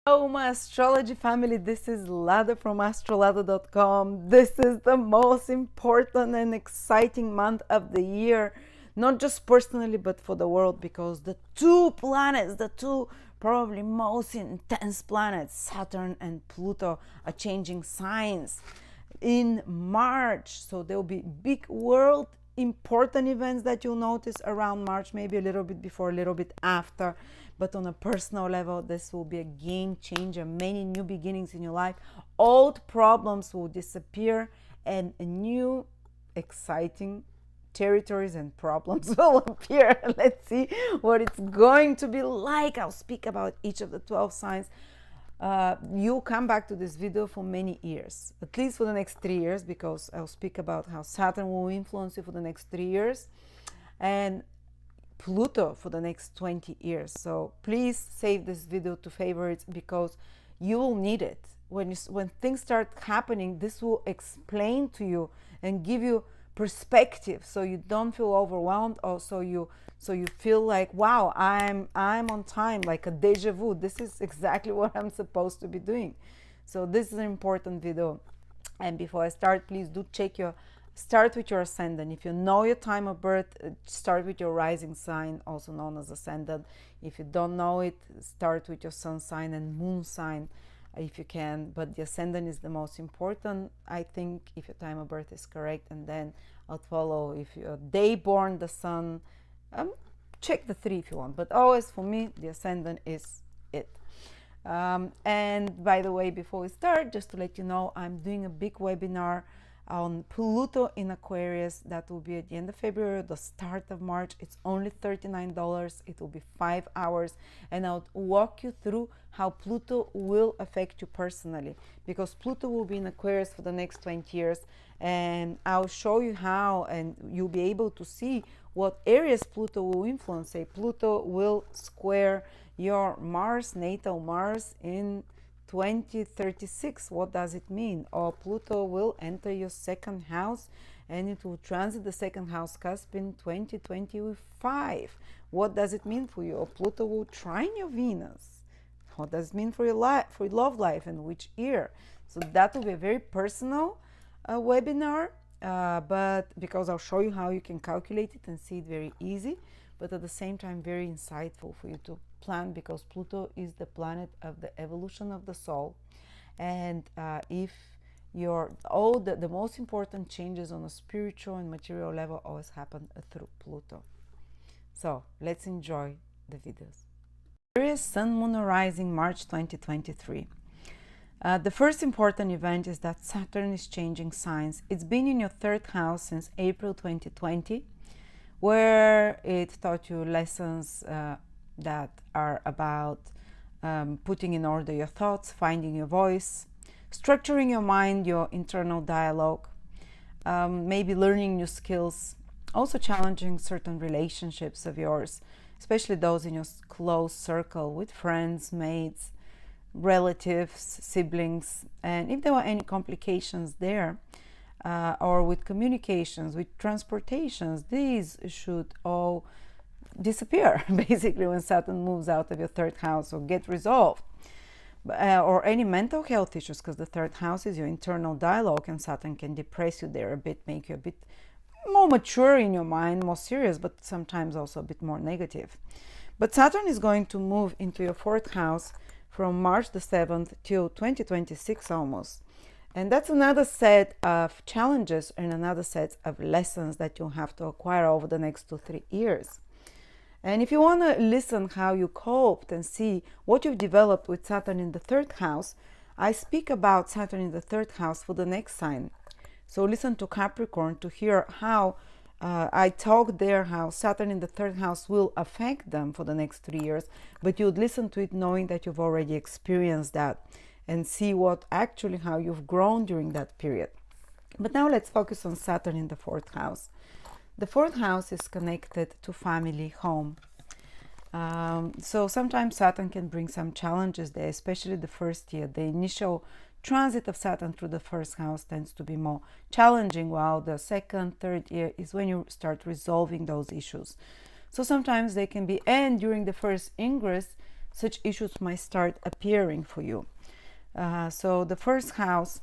Hello, my astrology family. This is Lada from astrolada.com. This is the most important and exciting month of the year, not just personally, but for the world, because the two planets, the two probably most intense planets, Saturn and Pluto, are changing signs in March. So there will be big world important events that you'll notice around March, maybe a little bit before, a little bit after. But on a personal level, this will be a game changer, many new beginnings in your life. Old problems will disappear and new exciting territories and problems will appear. Let's see what it's going to be like. I'll speak about each of the 12 signs. You'll come back to this video for many years, at least for the next 3 years, because I'll speak about how Saturn will influence you for the next 3 years and Pluto for the next 20 years. So please save this video to favorites, because you will need it. When things start happening, this will explain to you and give you perspective, so you don't feel overwhelmed, or so you feel like, wow, I'm on time, like a deja vu. This is exactly what I'm supposed to be doing. So this is an important video. And before I start, please do start with your ascendant. If you know your time of birth, start with your rising sign, also known as ascendant. If you don't know it, start with your sun sign and moon sign if you can, but the ascendant is the most important, I think, if your time of birth is correct. And then I'll follow if you're day born, the sun. Check the 3 if you want, but always for me the ascendant is it. And by the way, before we start, just to let you know, I'm doing a big webinar on Pluto in Aquarius. That will be at the end of February, the start of March. It's only $39. It will be 5 hours, and I'll walk you through how Pluto will affect you personally, because Pluto will be in Aquarius for the next 20 years, and I'll show you how, and you'll be able to see what areas Pluto will influence. Say Pluto will square your Mars, natal Mars, in 2036. What does it mean? Or Pluto will enter your second house and it will transit the second house cusp in 2025. What does it mean for you? Or Pluto will trine your Venus. What does it mean for your life, for your love life, and which year? So that will be a very personal webinar, but because I'll show you how you can calculate it and see it very easy, but at the same time very insightful for you to plan, because Pluto is the planet of the evolution of the soul. And if the most important changes on a spiritual and material level always happen through Pluto. So let's enjoy the videos. Aquarius, Sun, Moon, Rising, March 2023. The first important event is that Saturn is changing signs. It's been in your 3rd house since April 2020, where it taught you lessons that are about putting in order your thoughts, finding your voice, structuring your mind, your internal dialogue, maybe learning new skills, also challenging certain relationships of yours, especially those in your close circle with friends, mates, relatives, siblings, and if there were any complications there, or with communications, with transportations, these should all disappear basically when Saturn moves out of your 3rd house, or get resolved. Or any mental health issues, because the 3rd house is your internal dialogue, and Saturn can depress you there a bit, make you a bit more mature in your mind, more serious, but sometimes also a bit more negative. But Saturn is going to move into your 4th house from March the 7th till 2026 almost. And that's another set of challenges and another set of lessons that you'll have to acquire over the next 2-3 years. And if you want to listen how you coped and see what you've developed with Saturn in the 3rd house, I speak about Saturn in the 3rd house for the next sign. So listen to Capricorn to hear how I talk there, how Saturn in the 3rd house will affect them for the next 3 years, but you'd listen to it knowing that you've already experienced that, and see what actually how you've grown during that period. But now let's focus on Saturn in the 4th house. The 4th house is connected to family, home. So sometimes Saturn can bring some challenges there, especially the first year. The initial transit of Saturn through the 1st house tends to be more challenging, while the 2nd, 3rd year is when you start resolving those issues. So sometimes they can be, and during the first ingress, such issues might start appearing for you. So the fourth house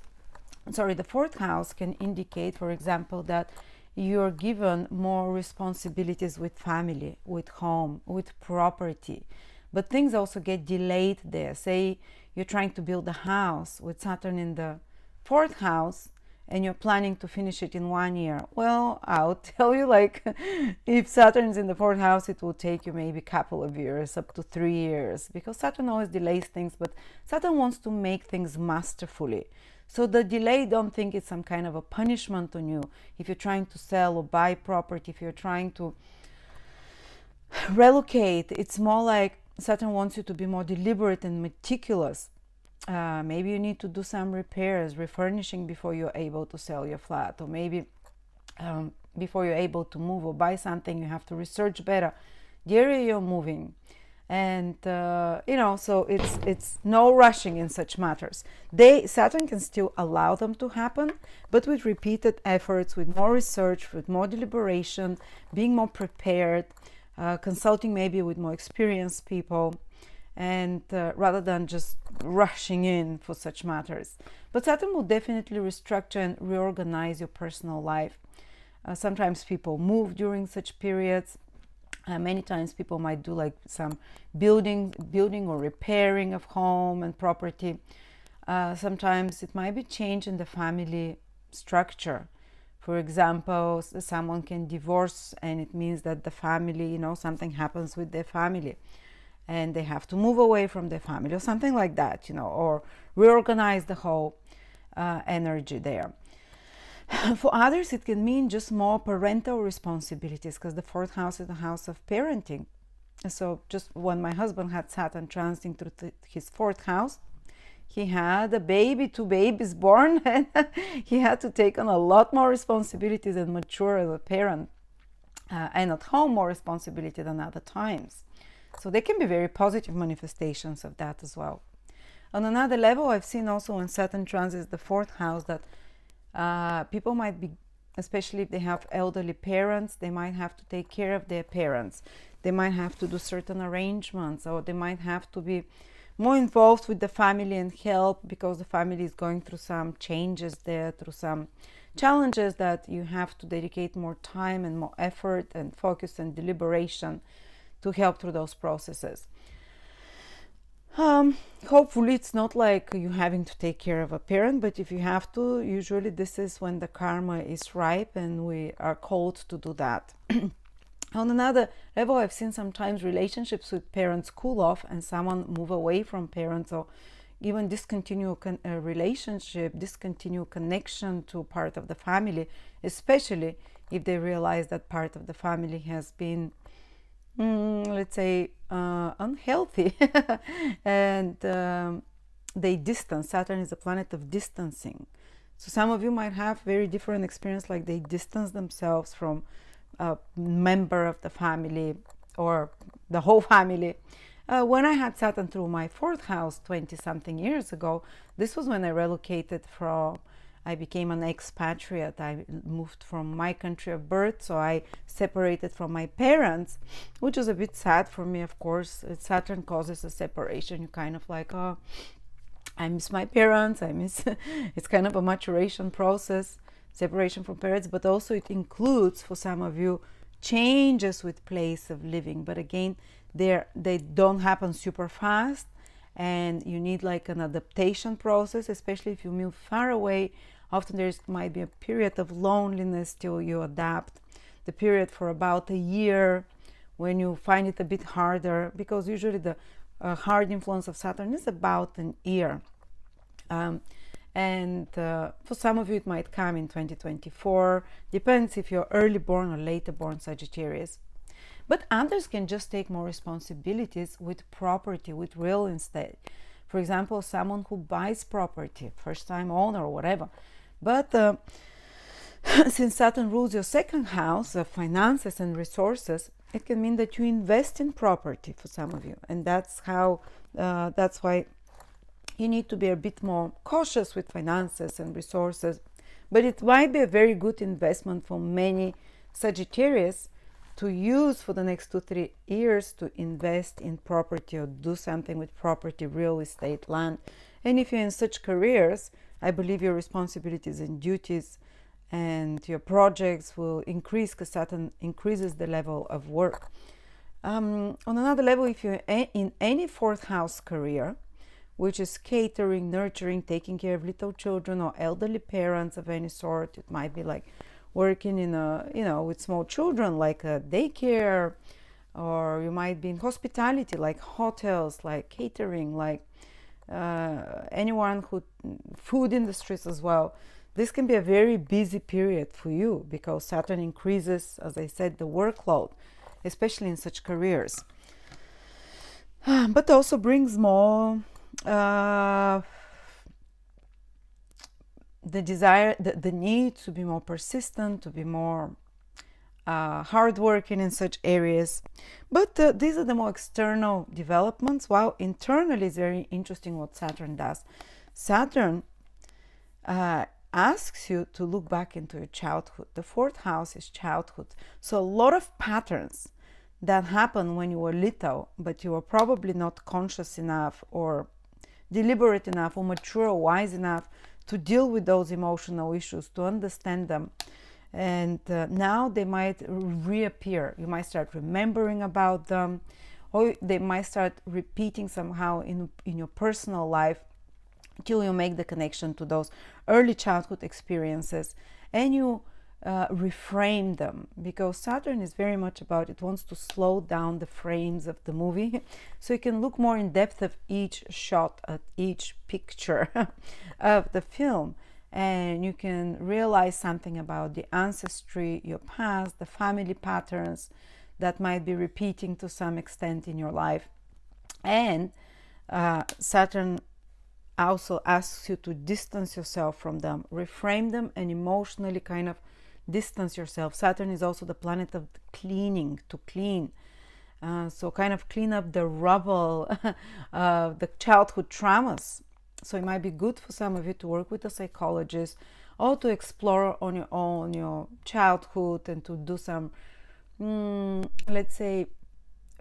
can indicate, for example, that you're given more responsibilities with family, with home, with property, but things also get delayed there. Say you're trying to build a house with Saturn in the fourth house and you're planning to finish it in 1 year. Well, I'll tell you, like, if Saturn's in the fourth house, it will take you maybe a couple of years, up to 3 years, because Saturn always delays things, but Saturn wants to make things masterfully. So the delay, don't think it's some kind of a punishment on you. If you're trying to sell or buy property, if you're trying to relocate, it's more like Saturn wants you to be more deliberate and meticulous. Maybe you need to do some repairs, refurnishing before you're able to sell your flat, or maybe before you're able to move or buy something, you have to research better the area you're moving. And so it's no rushing in such matters. Saturn can still allow them to happen, but with repeated efforts, with more research, with more deliberation, being more prepared, consulting maybe with more experienced people, and rather than just rushing in for such matters. But Saturn will definitely restructure and reorganize your personal life. Sometimes people move during such periods. Many times people might do like some building or repairing of home and property. Sometimes it might be change in the family structure. For example, someone can divorce, and it means that the family, something happens with their family and they have to move away from their family, or something like that, or reorganize the whole energy there. For others, it can mean just more parental responsibilities, because the fourth house is the house of parenting. So just when my husband had Saturn transiting through his fourth house, he had a baby, 2 babies born, and he had to take on a lot more responsibilities and mature as a parent, and at home more responsibility than other times. So they can be very positive manifestations of that as well. On another level, I've seen also when Saturn transits the fourth house that people might be, especially if they have elderly parents, they might have to take care of their parents. They might have to do certain arrangements, or they might have to be more involved with the family and help, because the family is going through some changes there, through some challenges that you have to dedicate more time and more effort and focus and deliberation to help through those processes. Hopefully it's not like you having to take care of a parent, but if you have to, usually this is when the karma is ripe and we are called to do that. On another level, I've seen sometimes relationships with parents cool off and someone move away from parents, or even discontinue a relationship, discontinue connection to part of the family, especially if they realize that part of the family has been let's say unhealthy and they distance. Saturn is a planet of distancing, so some of you might have very different experience, like they distance themselves from a member of the family or the whole family. When I had Saturn through my fourth house 20-something years ago, this was when I relocated I became an expatriate. I moved from my country of birth, so I separated from my parents, which was a bit sad for me, of course. Saturn causes a separation. You kind of like, oh, I miss my parents. It's kind of a maturation process, separation from parents, but also it includes, for some of you, changes with place of living. But again, they don't happen super fast, and you need like an adaptation process, especially if you move far away. Often there might be a period of loneliness till you adapt, the period for about a year when you find it a bit harder, because usually the hard influence of Saturn is about an year. For some of you it might come in 2024, depends if you're early born or later born Sagittarius. But others can just take more responsibilities with property, with real estate. For example, someone who buys property, first time owner or whatever. But since Saturn rules your second house of finances and resources, it can mean that you invest in property for some of you. And that's why you need to be a bit more cautious with finances and resources. But it might be a very good investment for many Sagittarius to use for the next 2-3 years to invest in property or do something with property, real estate, land. And if you're in such careers, I believe your responsibilities and duties and your projects will increase because Saturn increases the level of work. On another level, if you're in any fourth house career, which is catering, nurturing, taking care of little children or elderly parents of any sort, it might be like working in a, with small children, like a daycare, or you might be in hospitality, like hotels, like catering, like anyone who, food industries as well. This can be a very busy period for you because Saturn increases, as I said, the workload, especially in such careers. But also brings more the desire, the need to be more persistent, to be more hardworking in such areas. But these are the more external developments, while internally it's very interesting what Saturn does. Saturn asks you to look back into your childhood. The fourth house is childhood. So a lot of patterns that happened when you were little, but you were probably not conscious enough or deliberate enough or mature or wise enough to deal with those emotional issues, to understand them. And now they might reappear. You might start remembering about them, or they might start repeating somehow in your personal life till you make the connection to those early childhood experiences and you reframe them, because Saturn is very much about, it wants to slow down the frames of the movie so you can look more in depth of each shot, at each picture of the film, and you can realize something about the ancestry, your past, the family patterns that might be repeating to some extent in your life. And Saturn also asks you to distance yourself from them, reframe them, and emotionally kind of distance yourself. Saturn is also the planet of cleaning, to clean. So kind of clean up the rubble of the childhood traumas. So it might be good for some of you to work with a psychologist or to explore on your own your childhood and to do some, let's say,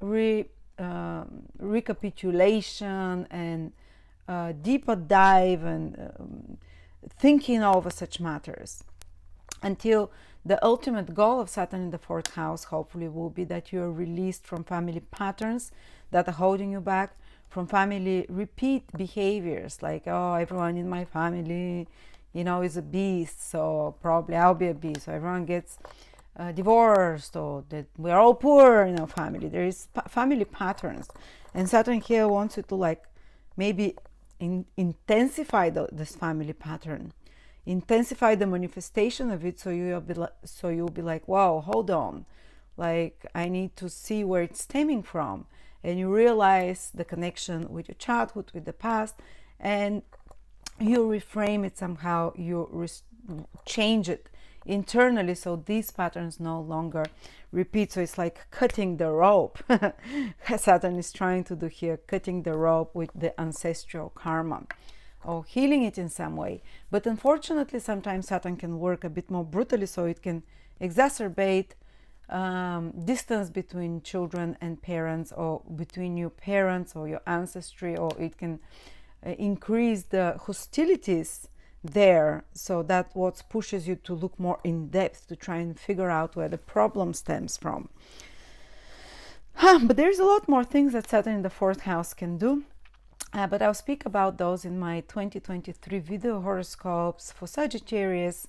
recapitulation and deeper dive and thinking over such matters, until the ultimate goal of Saturn in the fourth house hopefully will be that you are released from family patterns that are holding you back, from family repeat behaviors like, oh, everyone in my family, is a beast, so probably I'll be a beast. So everyone gets divorced, or that we're all poor in our family. There is family patterns, and Saturn here wants you to maybe intensify this family pattern, intensify the manifestation of it, so you'll be like, wow, hold on, I need to see where it's stemming from, and you realize the connection with your childhood, with the past, and you reframe it somehow, you change it internally so these patterns no longer repeat. So it's like cutting the rope. Saturn is trying to do here, cutting the rope with the ancestral karma, or healing it in some way. But unfortunately, sometimes Saturn can work a bit more brutally, so it can exacerbate distance between children and parents, or between your parents or your ancestry, or it can increase the hostilities there. So that what pushes you to look more in depth to try and figure out where the problem stems from. But there's a lot more things that Saturn in the fourth house can do. But I'll speak about those in my 2023 video horoscopes for Sagittarius,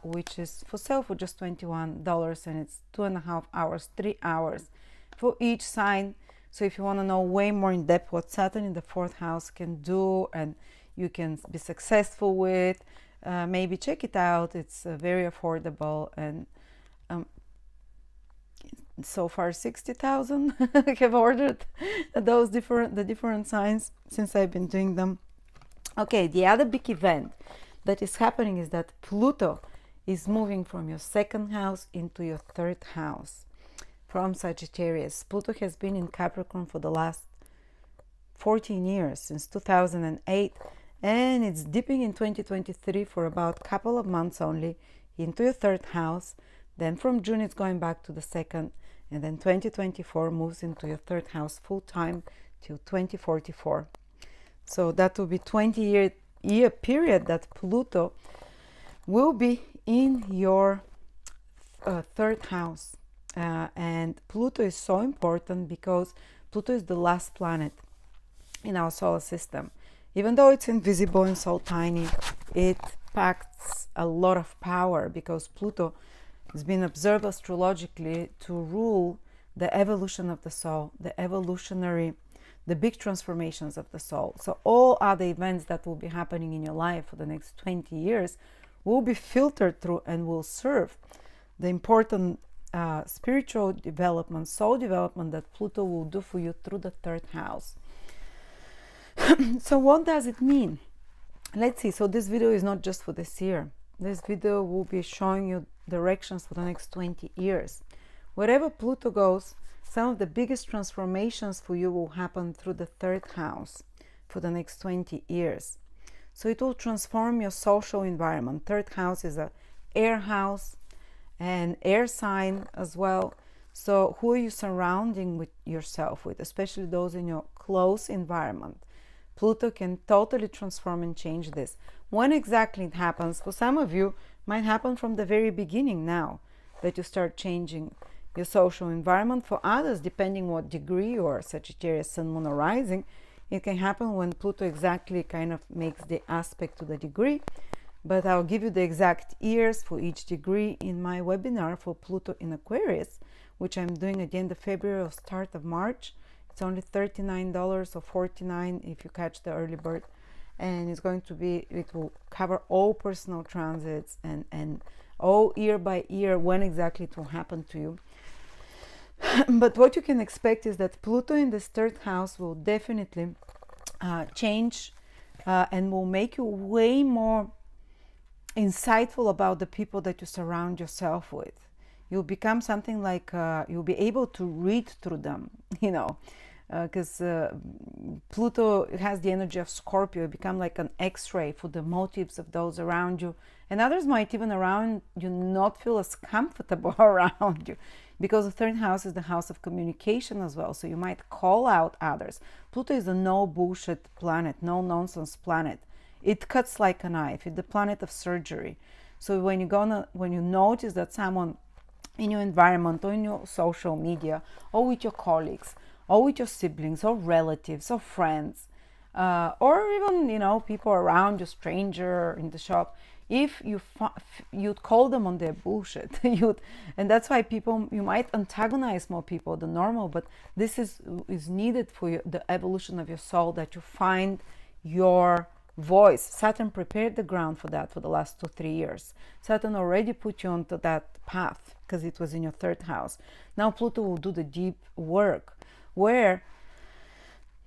which is for sale for just $21, and it's 2.5 hours, 3 hours for each sign. So if you want to know way more in depth what Saturn in the fourth house can do and you can be successful with, maybe check it out. It's very affordable, and so far 60,000 have ordered the different signs since I've been doing them. Okay, the other big event that is happening is that Pluto is moving from your second house into your third house from Sagittarius. Pluto has been in Capricorn for the last 14 years, since 2008, and it's dipping in 2023 for about a couple of months only into your third house. Then from June it's going back to the second, And then 2024 moves into your third house full time till 2044. So that will be 20-year period that Pluto will be in your third house. And Pluto is so important because Pluto is the last planet in our solar system. Even though it's invisible and so tiny, it packs a lot of power because Pluto has been observed astrologically to rule the evolution of the soul, the big transformations of the soul. So all other events that will be happening in your life for the next 20 years will be filtered through and will serve the important spiritual development, soul development that Pluto will do for you through the third house. So what does it mean? Let's see. So this video is not just for this year. This video will be showing you directions for the next 20 years. Wherever Pluto goes, some of the biggest transformations for you will happen through the third house for the next 20 years. So it will transform your social environment. Third house is a air house and air sign as well. So who are you surrounding with yourself with, especially those in your close environment? Pluto can totally transform and change this. When exactly it happens, for some of you, might happen from the very beginning now, that you start changing your social environment. For others, depending what degree or Sagittarius, Sun, Moon, or Rising, it can happen when Pluto exactly kind of makes the aspect to the degree. But I'll give you the exact years for each degree in my webinar for Pluto in Aquarius, which I'm doing at the end of February or start of March. It's only $39 or $49 if you catch the early bird. And it's going to be, it will cover all personal transits and all year by year when exactly it will happen to you. But what you can expect is that Pluto in this third house will definitely change and will make you way more insightful about the people that you surround yourself with. You'll become something like, you'll be able to read through them, you know, because Pluto has the energy of Scorpio. You become like an X-ray for the motives of those around you. And others might even around you not feel as comfortable around you, because the third house is the house of communication as well. So you might call out others. Pluto is a no bullshit planet, no nonsense planet. It cuts like a knife. It's the planet of surgery. So when you notice that someone in your environment or in your social media or with your colleagues or with your siblings or relatives or friends or even, you know, people around you, stranger in the shop, if you'd call them on their bullshit, and that's why you might antagonize more people than normal, but this is needed for the evolution of your soul, that you find your voice. Saturn prepared the ground for that for the last 2-3 years. Saturn already put you onto that path because it was in your third house. Now Pluto will do the deep work where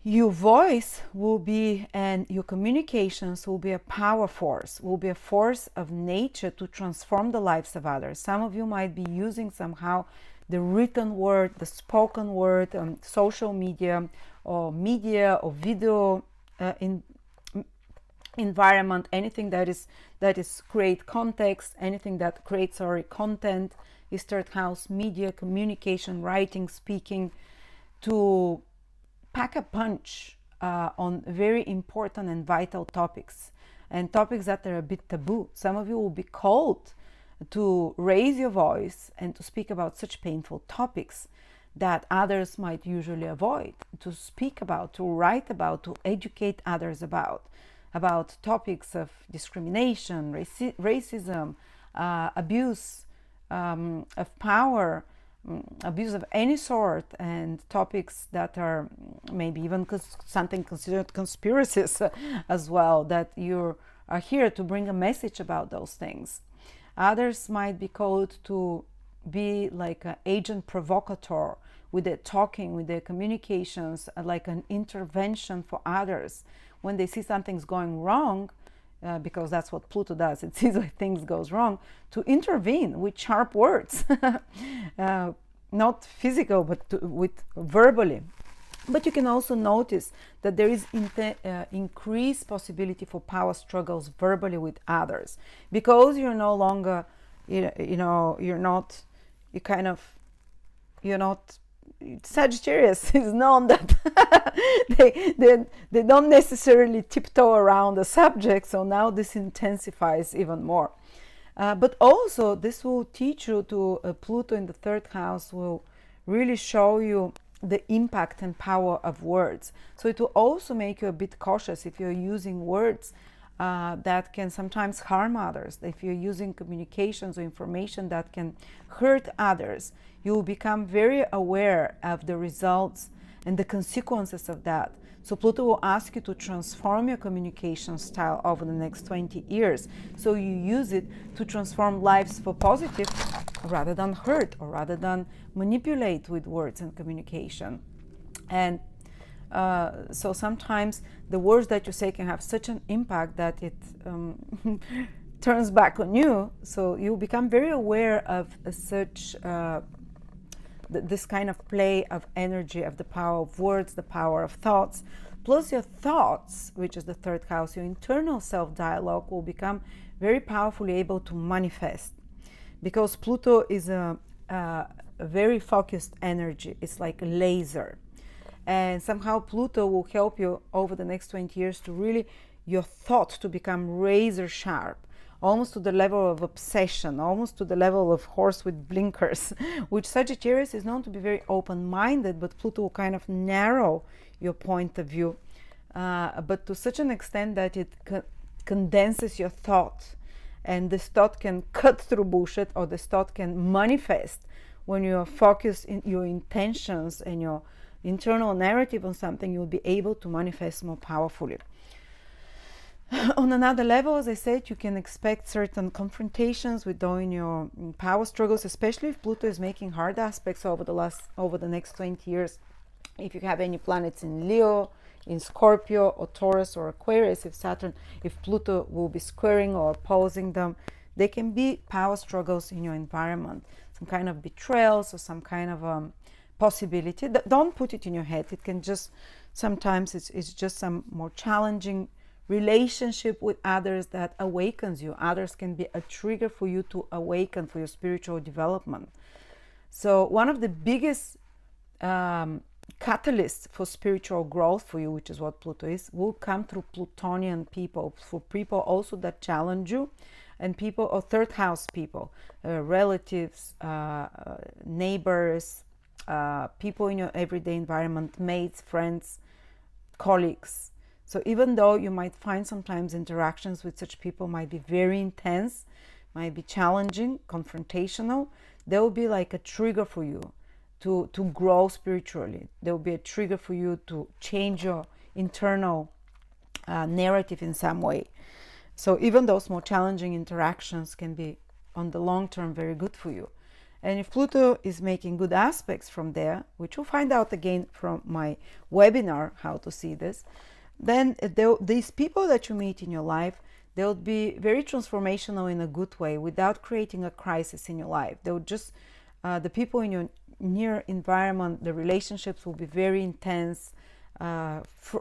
your voice will be, and your communications will be a power force, will be a force of nature to transform the lives of others. Some of you might be using somehow the written word, the spoken word, social media or video environment, anything that is create context, anything that creates content is third house. Media, communication, writing, speaking, to pack a punch on very important and vital topics, and topics that are a bit taboo. Some of you will be called to raise your voice and to speak about such painful topics that others might usually avoid, to speak about, to write about, to educate others about topics of discrimination, racism, abuse of power, abuse of any sort, and topics that are maybe even something considered conspiracies as well, that you are here to bring a message about those things. Others might be called to be like an agent provocateur with their talking, with their communications, like an intervention for others when they see something's going wrong, because that's what Pluto does. It sees when things goes wrong, to intervene with sharp words, not physical, but with verbally. But you can also notice that there is increased possibility for power struggles verbally with others, because you're no longer, you kind of you're not, Sagittarius is known that they don't necessarily tiptoe around the subject, so now this intensifies even more. But also this will teach you to Pluto in the third house will really show you the impact and power of words. So it will also make you a bit cautious if you're using words that can sometimes harm others. If you're using communications or information that can hurt others, you will become very aware of the results and the consequences of that. So Pluto will ask you to transform your communication style over the next 20 years. So you use it to transform lives for positive rather than hurt, or rather than manipulate with words and communication. And so sometimes the words that you say can have such an impact that it turns back on you. So you become very aware of such this kind of play of energy, of the power of words, the power of thoughts. Plus your thoughts, which is the third house, your internal self-dialogue will become very powerfully able to manifest. Because Pluto is a very focused energy. It's like a laser. And somehow Pluto will help you over the next 20 years to really, your thoughts to become razor sharp, almost to the level of obsession, almost to the level of horse with blinkers, which Sagittarius is known to be very open-minded, but Pluto will kind of narrow your point of view, but to such an extent that it condenses your thought. And this thought can cut through bullshit, or this thought can manifest when you are focused in your intentions and your internal narrative on something. You'll be able to manifest more powerfully. On another level, as I said, you can expect certain confrontations with doing your power struggles, especially if Pluto is making hard aspects over the next 20 years. If you have any planets in Leo, in Scorpio or Taurus or Aquarius, if Pluto will be squaring or opposing them, there can be power struggles in your environment, some kind of betrayals or some kind of possibility. Don't put it in your head. It can just, sometimes it's just some more challenging relationship with others that awakens you. Others can be a trigger for you to awaken for your spiritual development. So one of the biggest catalysts for spiritual growth for you, which is what Pluto is, will come through Plutonian people, for people also that challenge you, and people, or third house people, relatives, neighbors, people in your everyday environment, mates, friends, colleagues. So even though you might find sometimes interactions with such people might be very intense, might be challenging, confrontational, there will be like a trigger for you to grow spiritually. There will be a trigger for you to change your internal narrative in some way. So even those more challenging interactions can be on the long term very good for you. And if Pluto is making good aspects from there, which you'll find out again from my webinar, how to see this, then these people that you meet in your life, they'll be very transformational in a good way without creating a crisis in your life. They'll just, the people in your near environment, the relationships will be very intense,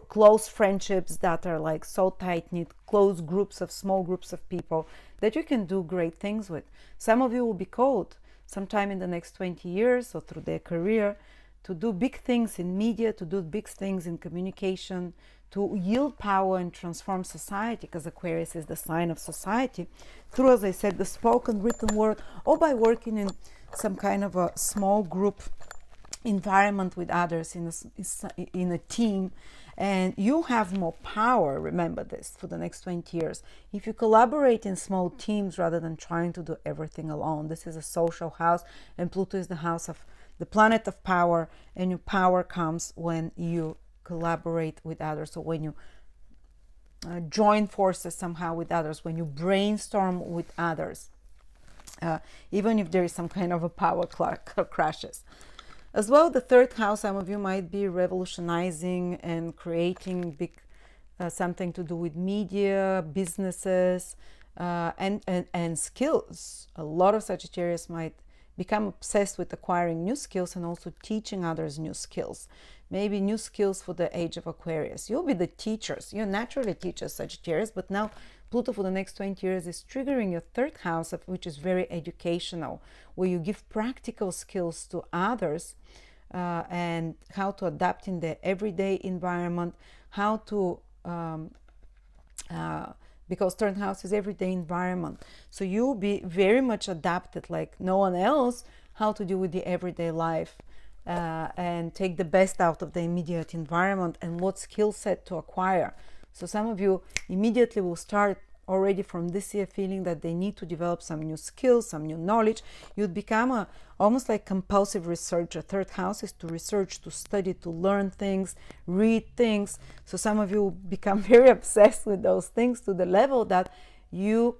close friendships that are like so tight-knit, close groups of small groups of people that you can do great things with. Some of you will be called sometime in the next 20 years or through their career to do big things in media, to do big things in communication, to yield power and transform society, because Aquarius is the sign of society, through, as I said, the spoken, written word, or by working in some kind of a small group environment with others, in a team. And you have more power, remember this, for the next 20 years. If you collaborate in small teams rather than trying to do everything alone. This is a social house, and Pluto is the house of the planet of power, and your power comes when you collaborate with others, or when you join forces somehow with others, when you brainstorm with others, even if there is some kind of a power crashes. As well, the third house, some of you might be revolutionizing and creating big something to do with media, businesses, and skills. A lot of Sagittarius might become obsessed with acquiring new skills and also teaching others new skills, maybe new skills for the age of Aquarius. You'll be the teachers. You're naturally teachers, Sagittarius, but now Pluto for the next 20 years is triggering your third house, which is very educational, where you give practical skills to others and how to adapt in the everyday environment, how to because third house is everyday environment, so you'll be very much adapted like no one else, how to deal with the everyday life and take the best out of the immediate environment and what skill set to acquire. So some of you immediately will start already from this year feeling that they need to develop some new skills, some new knowledge. You'd become almost like compulsive researcher. Third house is to research, to study, to learn things, read things. So some of you become very obsessed with those things to the level that you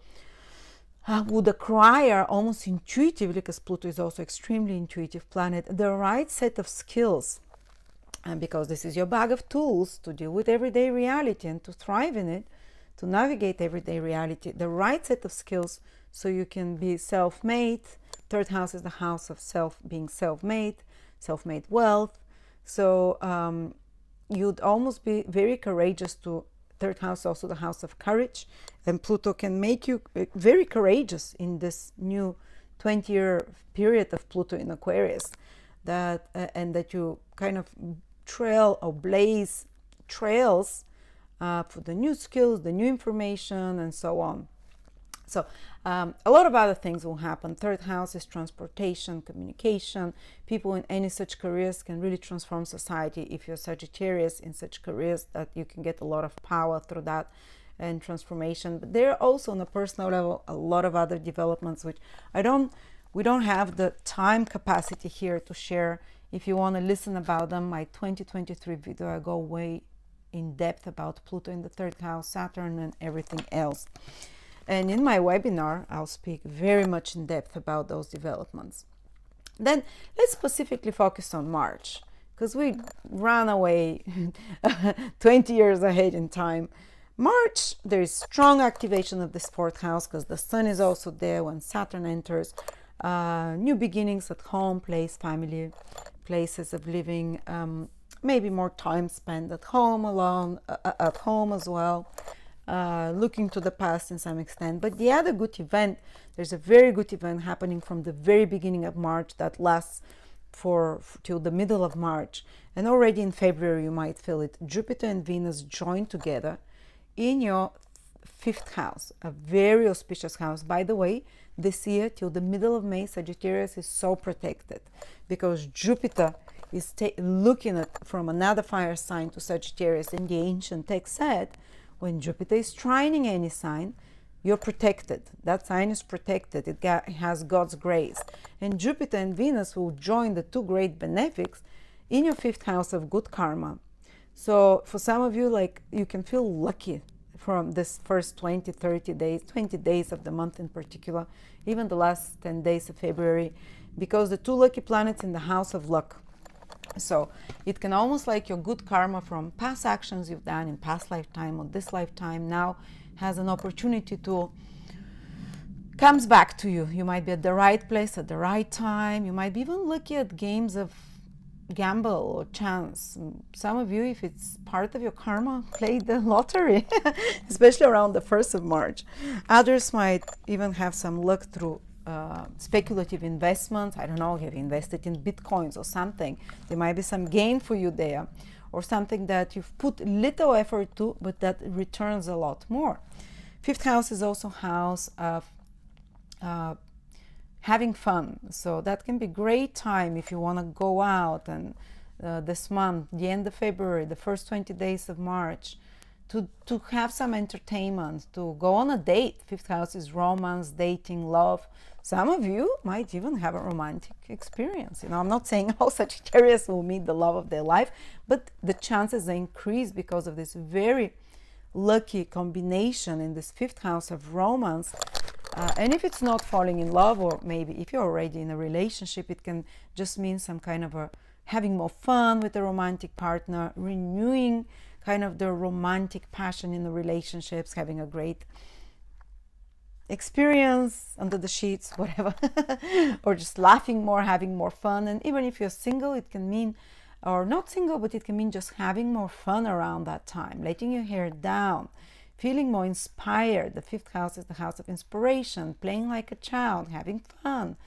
would acquire almost intuitively, because Pluto is also extremely intuitive planet, the right set of skills. And because this is your bag of tools to deal with everyday reality and to thrive in it, to navigate everyday reality, the right set of skills so you can be self-made. Third house is the house of being self-made, self-made wealth. So you'd almost be very courageous to. Third house also the house of courage, and Pluto can make you very courageous in this new 20-year period of Pluto in Aquarius, that and that you kind of trail or blaze trails for the new skills, the new information, and so on. So a lot of other things will happen. Third house is transportation, communication. People in any such careers can really transform society. If you're Sagittarius in such careers, that you can get a lot of power through that and transformation. But there are also on a personal level a lot of other developments which we don't have the time capacity here to share. If you want to listen about them, my 2023 video, I go way in depth about Pluto in the third house, Saturn, and everything else. And in my webinar, I'll speak very much in depth about those developments. Then let's specifically focus on March, because we ran away 20 years ahead in time. March, there is strong activation of this fourth house because the sun is also there when Saturn enters. New beginnings at home, place, family, places of living, maybe more time spent at home, alone, at home as well. Looking to the past in some extent. But the other good event, there's a very good event happening from the very beginning of March that lasts till the middle of March, and already in February you might feel it. Jupiter and Venus join together in your fifth house, a very auspicious house. By the way, this year till the middle of May, Sagittarius is so protected because Jupiter is looking at from another fire sign to Sagittarius, and the ancient text said when Jupiter is trining any sign, you're protected. That sign is protected. It has God's grace. And Jupiter and Venus will join the two great benefics in your fifth house of good karma. So for some of you, like, you can feel lucky from this first 20 days of the month in particular, even the last 10 days of February, because the two lucky planets in the house of luck. So it can almost like your good karma from past actions you've done in past lifetime or this lifetime now has an opportunity to comes back to you. You might be at the right place at the right time. You might be even lucky at games of gamble or chance. Some of you, if it's part of your karma, play the lottery, especially around the 1st of March. Others might even have some luck through speculative investments. I don't know, have invested in bitcoins or something. There might be some gain for you there, or something that you've put little effort to, but that returns a lot more. Fifth house is also house of having fun. So that can be great time if you want to go out, and this month, the end of February, the first 20 days of March, to have some entertainment, to go on a date. Fifth house is romance, dating, love. Some of you might even have a romantic experience. You know, I'm not saying all Sagittarius will meet the love of their life, but the chances increase because of this very lucky combination in this fifth house of romance. And if it's not falling in love, or maybe if you're already in a relationship, it can just mean some kind of having more fun with a romantic partner, renewing kind of the romantic passion in the relationships, having a great experience under the sheets, whatever, or just laughing more, having more fun. And even if you're single, it can mean or not single, but it can mean just having more fun around that time, letting your hair down, feeling more inspired. The fifth house is the house of inspiration, playing like a child, having fun.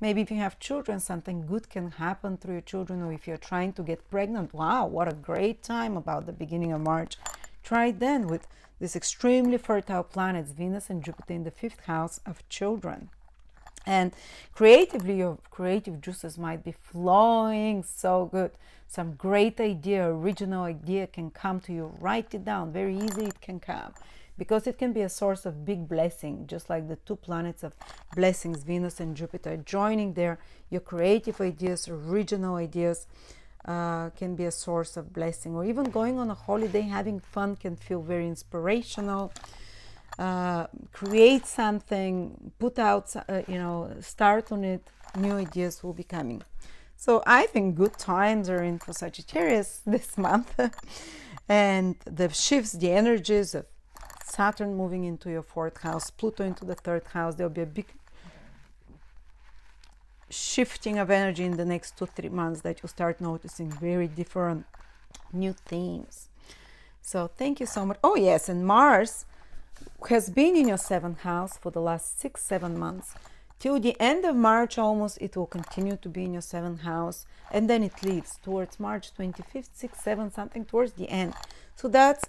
Maybe if you have children, something good can happen through your children, or if you're trying to get pregnant, wow, what a great time about the beginning of March. Try it then with these extremely fertile planets, Venus and Jupiter in the fifth house of children. And creatively, your creative juices might be flowing so good. Some great idea, original idea can come to you. Write it down. Very easy it can come, because it can be a source of big blessing, just like the two planets of blessings, Venus and Jupiter, joining there. Your creative ideas, original ideas can be a source of blessing. Or even going on a holiday, having fun can feel very inspirational. Create something, put out, start on it. New ideas will be coming. So I think good times are in for Sagittarius this month. And the shifts, the energies of Saturn moving into your fourth house, Pluto into the third house, there'll be a big shifting of energy in the next 2-3 months that you'll start noticing very different new themes. So thank you so much. Oh yes, and Mars has been in your seventh house for the last 6-7 months. Till the end of March almost, it will continue to be in your seventh house, and then it leaves towards March 25th, 6th, 7th, something towards the end. So that's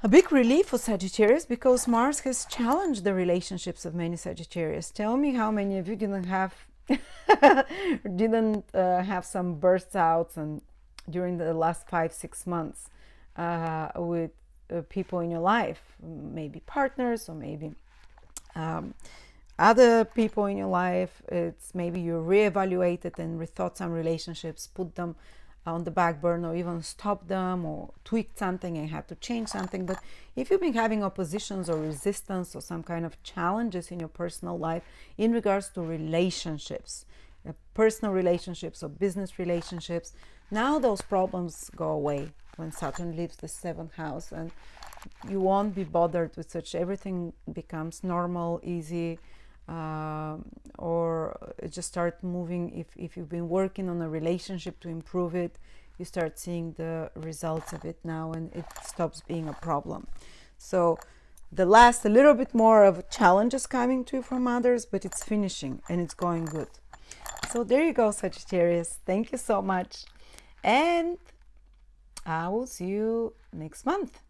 a big relief for Sagittarius, because Mars has challenged the relationships of many Sagittarius. Tell me how many of you didn't have some bursts out and during the last 5-6 months with people in your life, maybe partners, or maybe other people in your life. It's maybe you reevaluated and rethought some relationships, put them on the back burner, or even stopped them, or tweaked something and had to change something. But if you've been having oppositions or resistance or some kind of challenges in your personal life in regards to relationships, personal relationships or business relationships, now those problems go away when Saturn leaves the seventh house, and you won't be bothered with such. Everything becomes normal, easy, or just start moving. If you've been working on a relationship to improve it, you start seeing the results of it now, and it stops being a problem. So the last, a little bit more of challenges coming to you from others, but it's finishing and it's going good. So there you go, Sagittarius. Thank you so much, and I will see you next month.